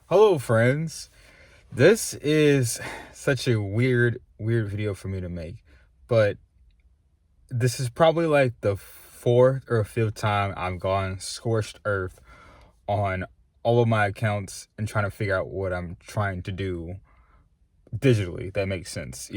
Hello, friends. This is such a weird video for me to make, but this is probably like the fourth or fifth time I've gone scorched earth on all of my accounts and trying to figure out what I'm trying to do digitally. That makes sense.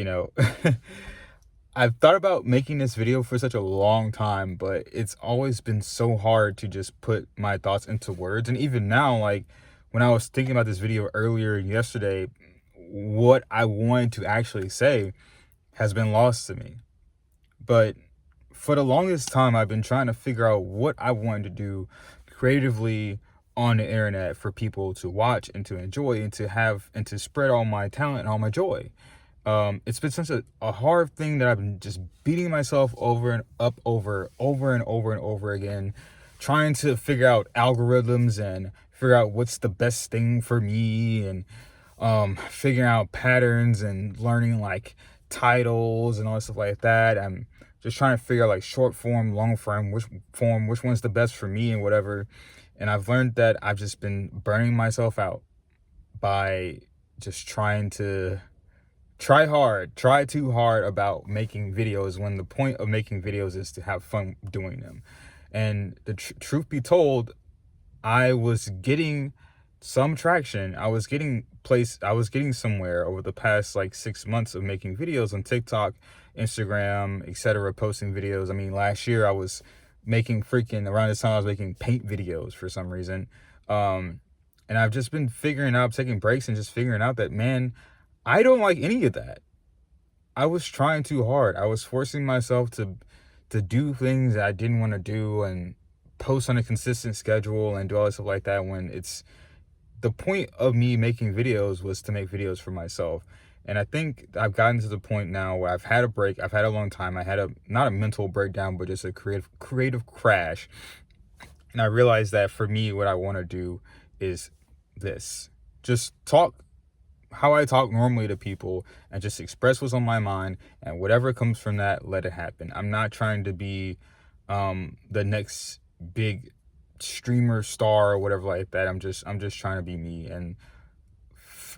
I've thought about making this video for such a long time, but it's always been so hard to just put my thoughts into words. And even now, like when I was thinking about this video earlier yesterday, what I wanted to actually say has been lost to me. But for the longest time, I've been trying to figure out what I wanted to do creatively on the internet for people to watch and to enjoy and to have and to spread all my talent and all my joy. It's been such a hard thing that I've been just beating myself over and up over and over again, trying to figure out algorithms and figure out what's the best thing for me, and figuring out patterns and learning like titles and all that stuff like that. I'm just trying to figure out like short form, long form, which one's the best for me and whatever. And I've learned that I've just been burning myself out by just trying to try too hard about making videos when the point of making videos is to have fun doing them. And the truth be told, I was getting some traction. I was getting somewhere over the past like 6 months of making videos on TikTok, Instagram, etc., posting videos. I mean, last year I was making around this time I was making paint videos for some reason. And I've just been figuring out, taking breaks and just figuring out that, man, I don't like any of that. I was trying too hard. I was forcing myself to do things that I didn't want to do and post on a consistent schedule and do all this stuff like that, when it's the point of me making videos was to make videos for myself. And I think I've gotten to the point now where I've had a break. I've had a long time. I had a not a mental breakdown, but just a creative crash. And I realized that for me, what I want to do is this. Just talk how I talk normally to people and just express what's on my mind, and whatever comes from that, let it happen. I'm not trying to be the next big streamer star or whatever like that. I'm just trying to be me. And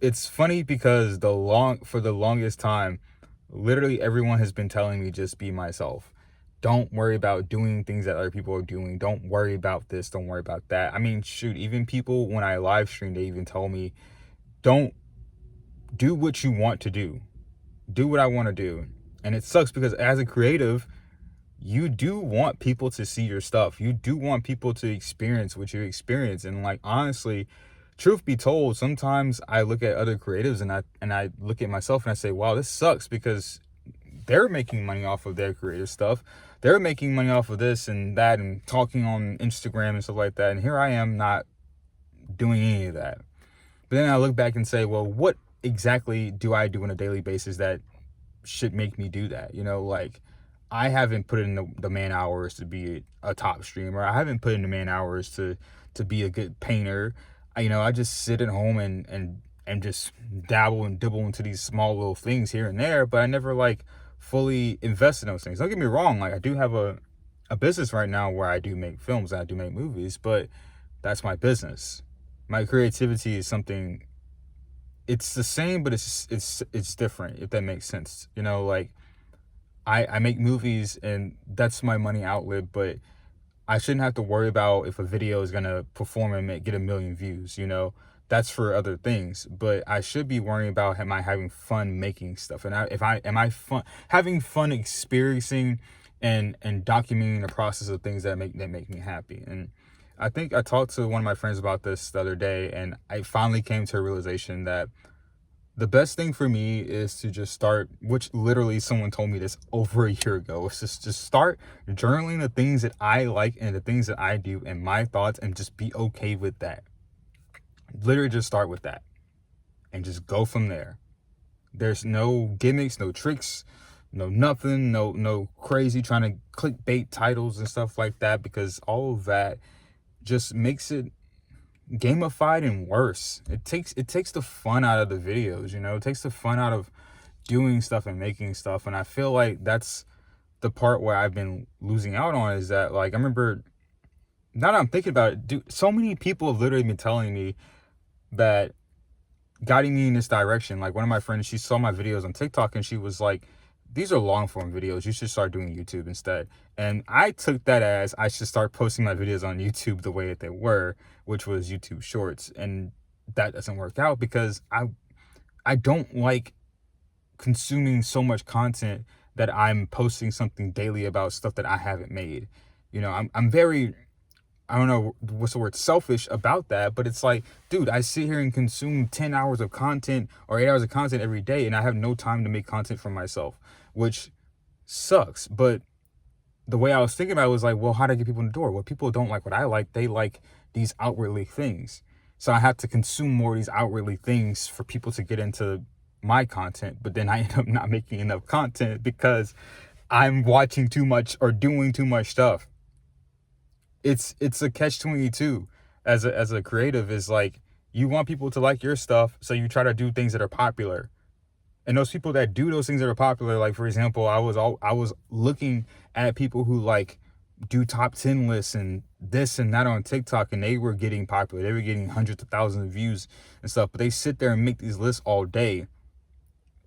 it's funny because for the longest time, literally everyone has been telling me just be myself. Don't worry about doing things that other people are doing. Don't worry about this. Don't worry about that. I mean, shoot, even people when I live stream, they even tell me, don't do what you want to do. Do what I want to do. And it sucks because as a creative, you do want people to see your stuff. You do want people to experience what you experience. And like, honestly, truth be told, sometimes I look at other creatives and I look at myself and I say, wow, this sucks, because they're making money off of their creative stuff. They're making money off of this and that and talking on Instagram and stuff like that. And here I am not doing any of that. But then I look back and say, well, what exactly do I do on a daily basis that should make me do that? Like, I haven't put in the man hours to be a top streamer. I haven't put in the man hours to be a good painter. I just sit at home and just dabble and dibble into these small little things here and there, but I never like fully invest in those things. Don't get me wrong, like I do have a business right now where I do make films and I do make movies, but that's my business. My creativity is something, it's the same, but it's different, if that makes sense. Like I make movies and that's my money outlet, but I shouldn't have to worry about if a video is gonna perform and get a million views. That's for other things. But I should be worrying about, am I having fun making stuff? And am I having fun experiencing and documenting the process of things that make me happy? And I think I talked to one of my friends about this the other day, and I finally came to a realization that the best thing for me is to just start, which literally someone told me this over a year ago, is just start journaling the things that I like and the things that I do and my thoughts, and just be okay with that. Literally just start with that and just go from there. There's no gimmicks, no tricks, no nothing, no crazy trying to clickbait titles and stuff like that, because all of that just makes it gamified and worse. It takes the fun out of the videos. It takes the fun out of doing stuff and making stuff. And I feel like that's the part where I've been losing out on, is that, like, I remember, now that I'm thinking about it, dude, so many people have literally been telling me that guiding me in this direction. Like one of my friends, she saw my videos on TikTok and she was like, these are long form videos. You should start doing YouTube instead. And I took that as I should start posting my videos on YouTube the way that they were, which was YouTube Shorts. And that doesn't work out because I don't like consuming so much content that I'm posting something daily about stuff that I haven't made. You know, I'm very, I don't know what's the word, selfish about that, but it's like, dude, I sit here and consume 10 hours of content or 8 hours of content every day, and I have no time to make content for myself, which sucks. But the way I was thinking about it was like, well, how do I get people in the door? Well, people don't like what I like. They like these outwardly things. So I have to consume more of these outwardly things for people to get into my content. But then I end up not making enough content because I'm watching too much or doing too much stuff. It's a catch-22 as a creative. Is like, you want people to like your stuff, so you try to do things that are popular. And those people that do those things that are popular, like for example, I was looking at people who like do top 10 lists and this and that on TikTok, and they were getting popular. They were getting hundreds of thousands of views and stuff, but they sit there and make these lists all day.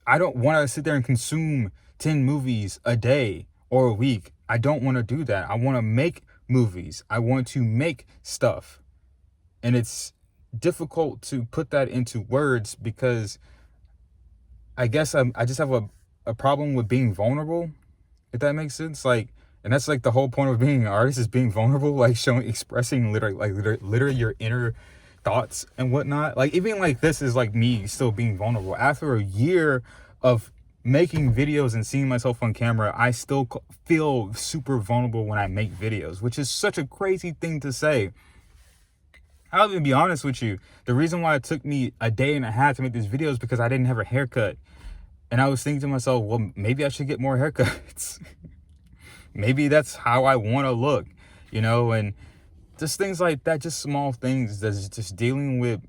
I don't want to sit there and consume 10 movies a day or a week. I don't want to do that. I want to make movies. I want to make stuff. And it's difficult to put that into words because I guess I just have a problem with being vulnerable, if that makes sense. Like, and that's like the whole point of being an artist, is being vulnerable, like showing, expressing literally your inner thoughts and whatnot. Like even like this is like me still being vulnerable after a year of making videos and seeing myself on camera. I still feel super vulnerable when I make videos, which is such a crazy thing to say. I'll even be honest with you. The reason why it took me a day and a half to make this video is because I didn't have a haircut. And I was thinking to myself, well, maybe I should get more haircuts. Maybe that's how I want to look, you know, and just things like that, just small things that's just dealing with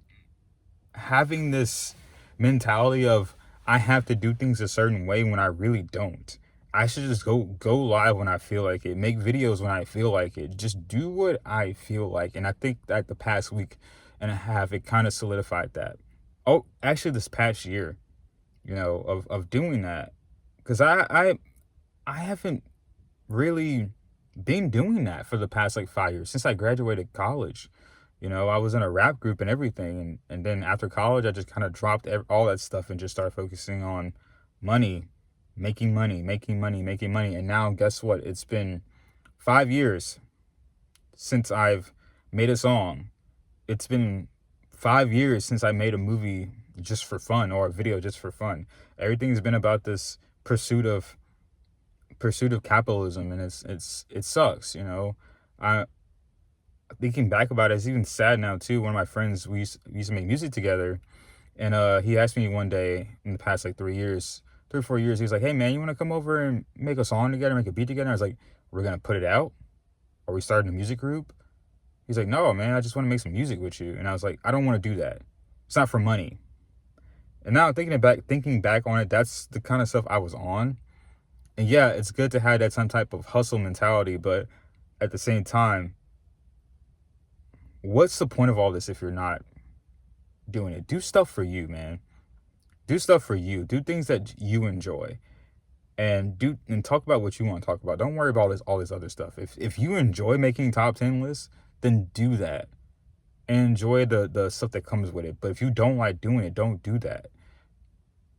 having this mentality of I have to do things a certain way when I really don't. I should just go live when I feel like it, make videos when I feel like it, just do what I feel like. And I think that the past week and a half, it kind of solidified that. Oh, actually this past year, you know, of doing that, because I haven't really been doing that for the past like 5 years since I graduated college. You know, I was in a rap group and everything, and then after college I just kind of dropped all that stuff and just started focusing on money, making money, and now guess what, it's been 5 years since I've made a song. It's been 5 years since I made a movie just for fun, or a video just for fun. Everything's been about this pursuit of capitalism, and it sucks, you know. I Thinking back about it, it's even sad now too. One of my friends, we used to make music together, and he asked me one day in the past like 3 years, 3 or 4 years, he was like, hey man, you want to come over and make a song together, make a beat together? I was like, we're gonna put it out? Are we starting a music group? He's like, no man, I just want to make some music with you. And I was like, I don't want to do that. It's not for money. And now thinking back on it, that's the kind of stuff I was on. And yeah, it's good to have that some type of hustle mentality, but at the same time, what's the point of all this if you're not doing it? Do stuff for you, man. Do stuff for you. Do things that you enjoy. And talk about what you want to talk about. Don't worry about all this other stuff. If you enjoy making top 10 lists, then do that. And enjoy the stuff that comes with it. But if you don't like doing it, don't do that.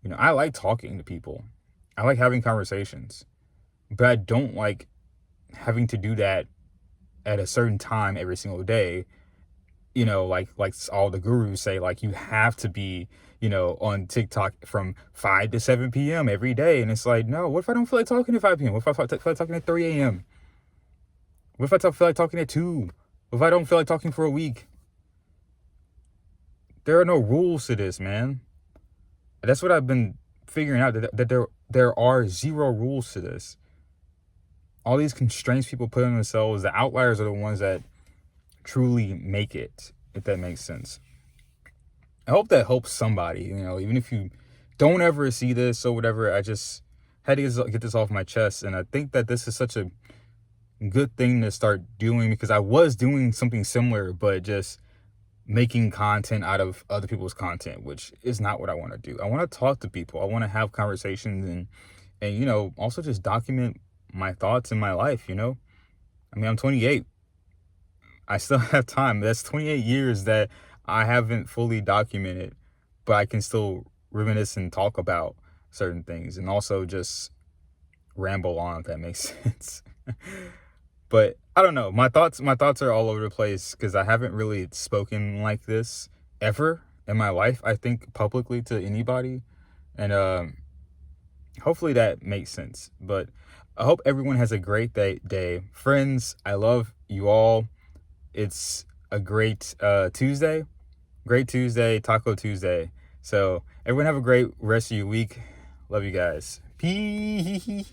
You know, I like talking to people. I like having conversations. But I don't like having to do that at a certain time every single day. You know, like all the gurus say, like you have to be, you know, on TikTok from 5 to 7 p.m. every day. And it's like, no, what if I don't feel like talking at 5 p.m.? What if I feel like talking at 3 a.m.? What if I feel like talking at 2? What if I don't feel like talking for a week? There are no rules to this, man. That's what I've been figuring out, that there are zero rules to this. All these constraints people put on themselves, the outliers are the ones that truly make it, if that makes sense. I hope that helps somebody, you know, even if you don't ever see this or whatever. I just had to get this off my chest. And I think that this is such a good thing to start doing, because I was doing something similar, but just making content out of other people's content, which is not what I want to do. I want to talk to people. I want to have conversations and also just document my thoughts in my life, I mean, I'm 28. I still have time. That's 28 years that I haven't fully documented, but I can still reminisce and talk about certain things and also just ramble on, if that makes sense. But I don't know. My thoughts are all over the place because I haven't really spoken like this ever in my life, I think, publicly to anybody. And hopefully that makes sense. But I hope everyone has a great day. Friends, I love you all. It's a great Tuesday. Great Tuesday, Taco Tuesday. So everyone have a great rest of your week. Love you guys. Peace.